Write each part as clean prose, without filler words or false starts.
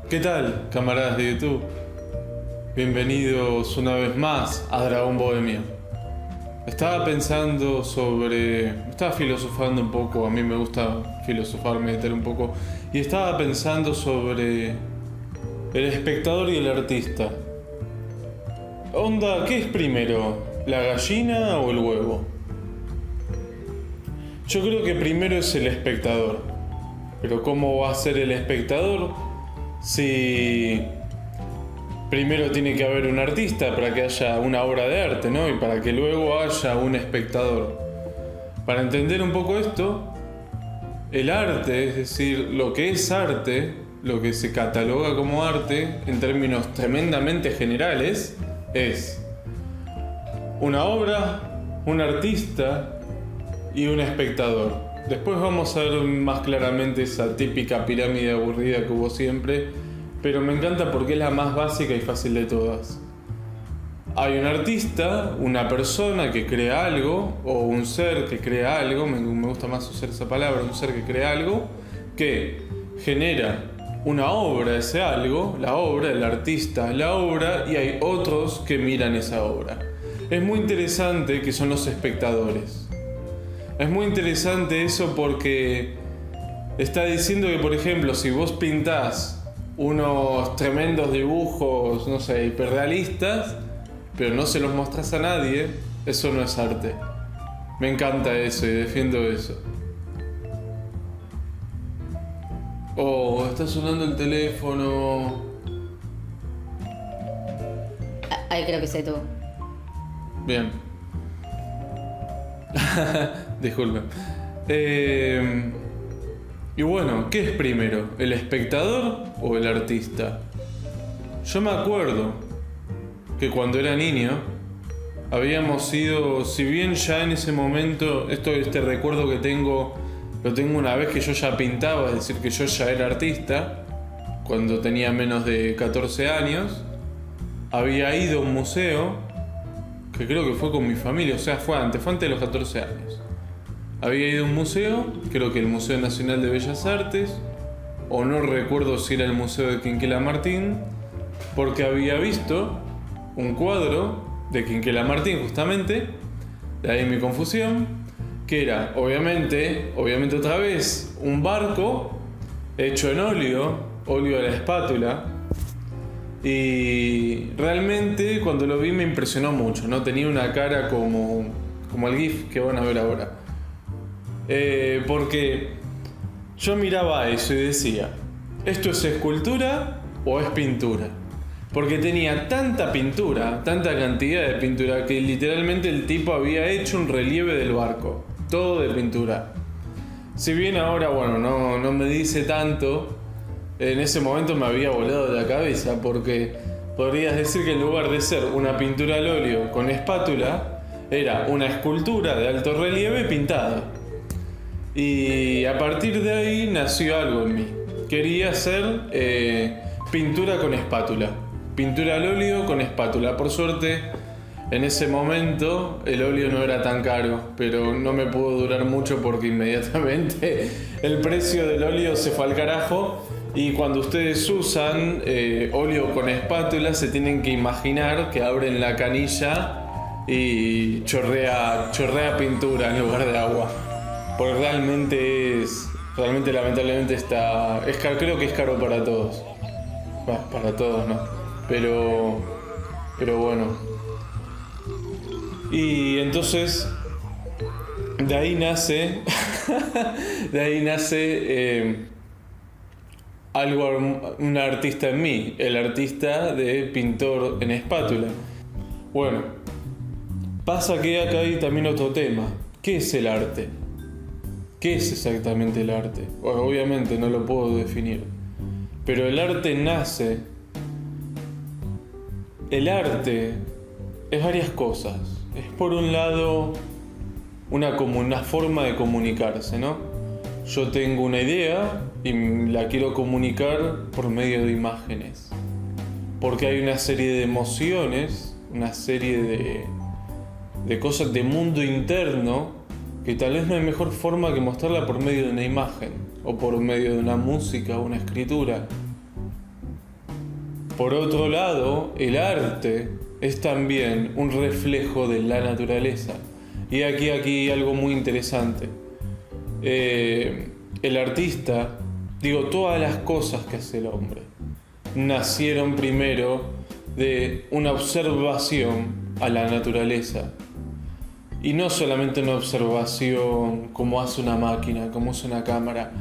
¿Qué tal, camaradas de YouTube? Bienvenidos una vez más a Dragón Bohemio. Estaba filosofando un poco, a mí me gusta filosofar, meditar un poco, y estaba pensando sobre el espectador y el artista. Onda, ¿qué es primero? ¿La gallina o el huevo? Yo creo que primero es el espectador. Pero ¿cómo va a ser el espectador si primero tiene que haber un artista para que haya una obra de arte, ¿no? Y para que luego haya un espectador? Para entender un poco esto, el arte, es decir, lo que es arte, lo que se cataloga como arte en términos tremendamente generales, es una obra, un artista y un espectador. Después vamos a ver más claramente esa típica pirámide aburrida que hubo siempre, pero me encanta porque es la más básica y fácil de todas. Hay un artista, una persona que crea algo, o un ser que crea algo, me gusta más usar esa palabra, un ser que crea algo, que genera una obra, ese algo, la obra, el artista, la obra, y hay otros que miran esa obra. Es muy interesante que son los espectadores. Es muy interesante eso porque está diciendo que, por ejemplo, si vos pintás unos tremendos dibujos, no sé, hiperrealistas, pero no se los mostrás a nadie, eso no es arte. Me encanta eso y defiendo eso. Oh, está sonando el teléfono. Ahí creo que sé tú. Bien. Disculpen. Y bueno, ¿qué es primero? ¿El espectador o el artista? Yo me acuerdo que cuando era niño habíamos ido, si bien ya en ese momento, este recuerdo que tengo, lo tengo una vez que yo ya pintaba, es decir, que yo ya era artista, cuando tenía menos de 14 años, había ido a un museo, que creo que fue con mi familia, o sea, fue antes de los 14 años. Había ido a un museo, creo que el Museo Nacional de Bellas Artes, o no recuerdo si era el Museo de Quinquela Martín, porque había visto un cuadro de Quinquela Martín justamente, de ahí mi confusión, que era obviamente otra vez, un barco hecho en óleo de la espátula. Y realmente cuando lo vi me impresionó mucho, ¿no? Tenía una cara como el GIF que van a ver ahora. Porque yo miraba eso y decía, ¿esto es escultura o es pintura? Porque tenía tanta pintura, tanta cantidad de pintura, que literalmente el tipo había hecho un relieve del barco, todo de pintura. Si bien ahora, bueno, no me dice tanto, en ese momento me había volado de la cabeza, porque podrías decir que en lugar de ser una pintura al óleo con espátula, era una escultura de alto relieve pintada. Y a partir de ahí nació algo en mí. Quería hacer pintura con espátula. Pintura al óleo con espátula. Por suerte, en ese momento el óleo no era tan caro, pero no me pudo durar mucho porque inmediatamente el precio del óleo se fue al carajo. Y cuando ustedes usan óleo con espátula, se tienen que imaginar que abren la canilla y chorrea pintura en lugar de agua. Porque realmente lamentablemente creo que es caro para todos. Bueno, para todos no. Pero bueno. Y entonces, de ahí nace un artista en mí, el artista de pintor en espátula. Bueno, pasa que acá hay también otro tema. ¿Qué es el arte? ¿Qué es exactamente el arte? Bueno, obviamente no lo puedo definir, pero el arte nace. El arte es varias cosas. Es por un lado una forma de comunicarse, ¿no? Yo tengo una idea y la quiero comunicar por medio de imágenes. Porque hay una serie de emociones, una serie de cosas de mundo interno que tal vez no hay mejor forma que mostrarla por medio de una imagen o por medio de una música o una escritura. Por otro lado, el arte es también un reflejo de la naturaleza. Y aquí algo muy interesante. El artista, todas las cosas que hace el hombre, nacieron primero de una observación a la naturaleza. Y no solamente una observación como hace una máquina, como hace una cámara,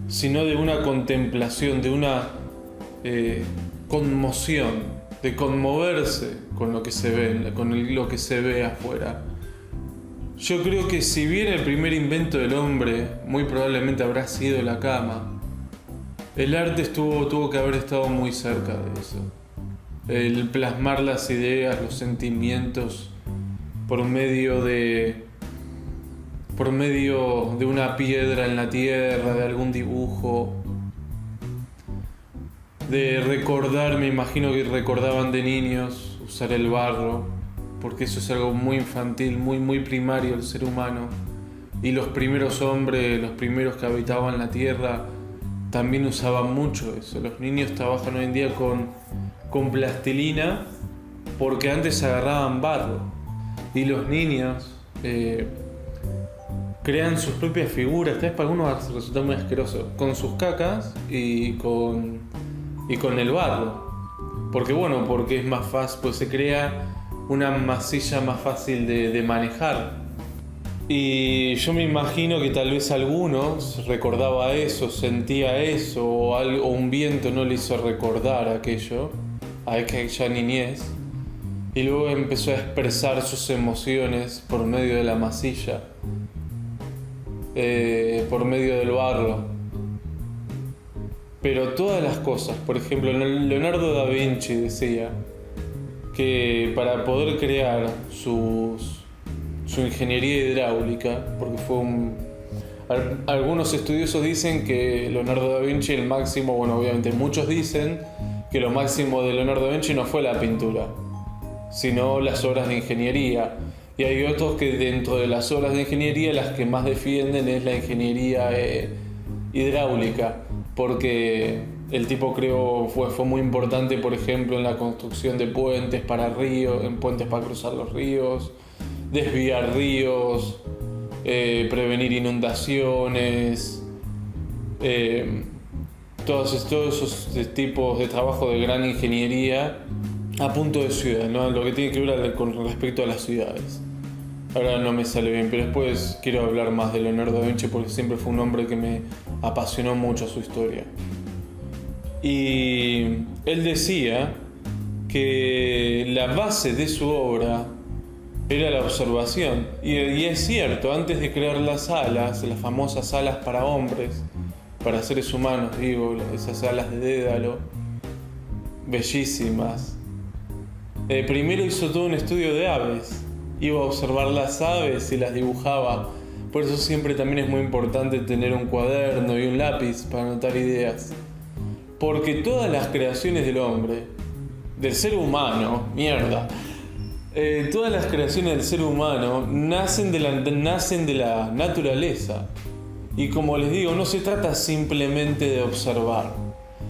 sino de una contemplación, de una conmoción, de conmoverse con lo que se ve, lo que se ve afuera. Yo creo que si bien el primer invento del hombre muy probablemente habrá sido la cama, el arte tuvo que haber estado muy cerca de eso. El plasmar las ideas, los sentimientos por medio de una piedra en la tierra, de algún dibujo, de recordar, me imagino que recordaban de niños usar el barro, porque eso es algo muy infantil, muy primario del ser humano. Y los primeros hombres, los primeros que habitaban la tierra, también usaban mucho eso. Los niños trabajan hoy en día con plastilina, porque antes agarraban barro. Y los niños crean sus propias figuras. Tal vez para algunos resulta muy asqueroso, con sus cacas y con el barro. Porque es más fácil, pues se crea una masilla más fácil de manejar. Y yo me imagino que tal vez algunos recordaba eso, sentía eso, o un viento no le hizo recordar aquello, a aquella niñez, y luego empezó a expresar sus emociones por medio de la masilla, por medio del barro. Pero todas las cosas, por ejemplo, Leonardo da Vinci decía que para poder crear su ingeniería hidráulica, porque algunos estudiosos dicen que Leonardo da Vinci el máximo, obviamente muchos dicen que lo máximo de Leonardo da Vinci no fue la pintura, sino las obras de ingeniería. Y hay otros que dentro de las obras de ingeniería las que más defienden es la ingeniería hidráulica, porque el tipo fue muy importante, por ejemplo, en la construcción de puentes para ríos, en puentes para cruzar los ríos, desviar ríos, prevenir inundaciones, todos esos tipos de trabajo de gran ingeniería a punto de ciudad, ¿no? Lo que tiene que ver con respecto a las ciudades. Ahora no me sale bien, pero después quiero hablar más de Leonardo da Vinci porque siempre fue un hombre que me apasionó mucho su historia. Y él decía que la base de su obra era la observación. Y es cierto, antes de crear las famosas alas para hombres, para seres humanos, esas alas de Dédalo, bellísimas, primero hizo todo un estudio de aves. Iba a observar las aves y las dibujaba. Por eso siempre también es muy importante tener un cuaderno y un lápiz para anotar ideas. Porque todas las creaciones del hombre, del ser humano, todas las creaciones del ser humano nacen de la naturaleza. Y como les digo, no se trata simplemente de observar.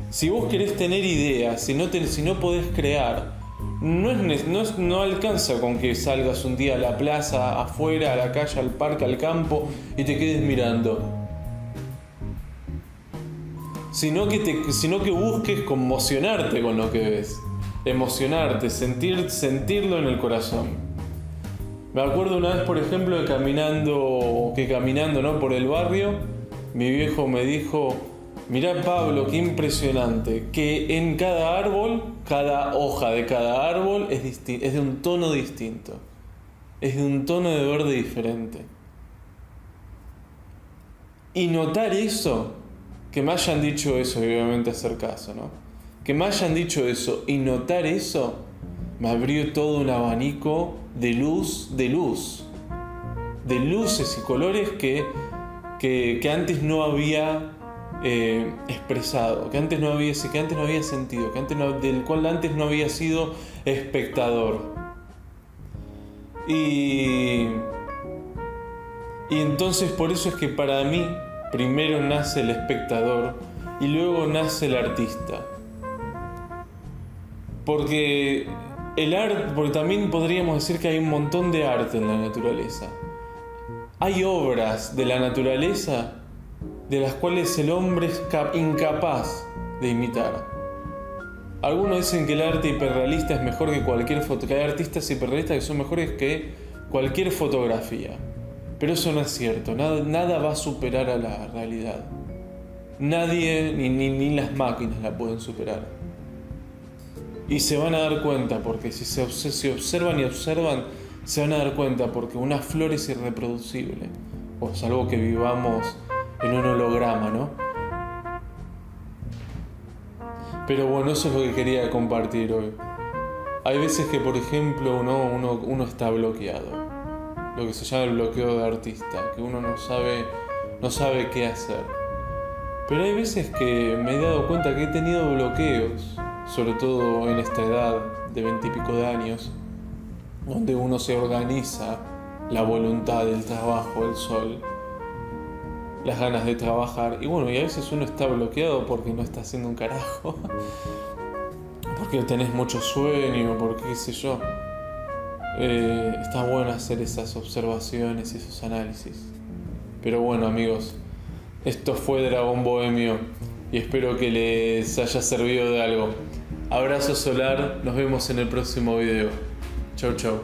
Si vos querés tener ideas, si no podés crear, no alcanza con que salgas un día a la plaza, afuera, a la calle, al parque, al campo y te quedes mirando. Sino que busques conmocionarte con lo que ves. Emocionarte, sentirlo en el corazón. Me acuerdo una vez, por ejemplo, que caminando, ¿no?, por el barrio, mi viejo me dijo: mirá, Pablo, qué impresionante, que en cada árbol, cada hoja de cada árbol es de un tono distinto, es de un tono de verde diferente. Y notar eso, que me hayan dicho eso, y obviamente hacer caso, ¿no? Que me hayan dicho eso y notar eso, me abrió todo un abanico de luces y colores que antes no había expresado, que antes no había sentido, del cual antes no había sido espectador. Y entonces por eso es que para mí primero nace el espectador y luego nace el artista. Porque el arte, porque también podríamos decir que hay un montón de arte en la naturaleza. Hay obras de la naturaleza de las cuales el hombre es incapaz de imitar. Algunos dicen que el arte hiperrealista es mejor que cualquier foto, que hay artistas hiperrealistas que son mejores que cualquier fotografía. Pero eso no es cierto, nada va a superar a la realidad. Nadie, ni las máquinas la pueden superar. Y se van a dar cuenta, porque si observan y observan, se van a dar cuenta, porque una flor es irreproducible. O salvo que vivamos en un holograma, ¿no? Pero bueno, eso es lo que quería compartir hoy. Hay veces que, por ejemplo, uno está bloqueado. Lo que se llama el bloqueo de artista, que uno no sabe qué hacer. Pero hay veces que me he dado cuenta que he tenido bloqueos, sobre todo en esta edad de 20 y pico de años, donde uno se organiza la voluntad, el trabajo, el sol, las ganas de trabajar. Y bueno, y a veces uno está bloqueado porque no está haciendo un carajo, porque tenés mucho sueño, porque qué sé yo. Está bueno hacer esas observaciones y esos análisis. Pero bueno, amigos, esto fue Dragón Bohemio y espero que les haya servido de algo. Abrazo solar, nos vemos en el próximo video. Chau, chau.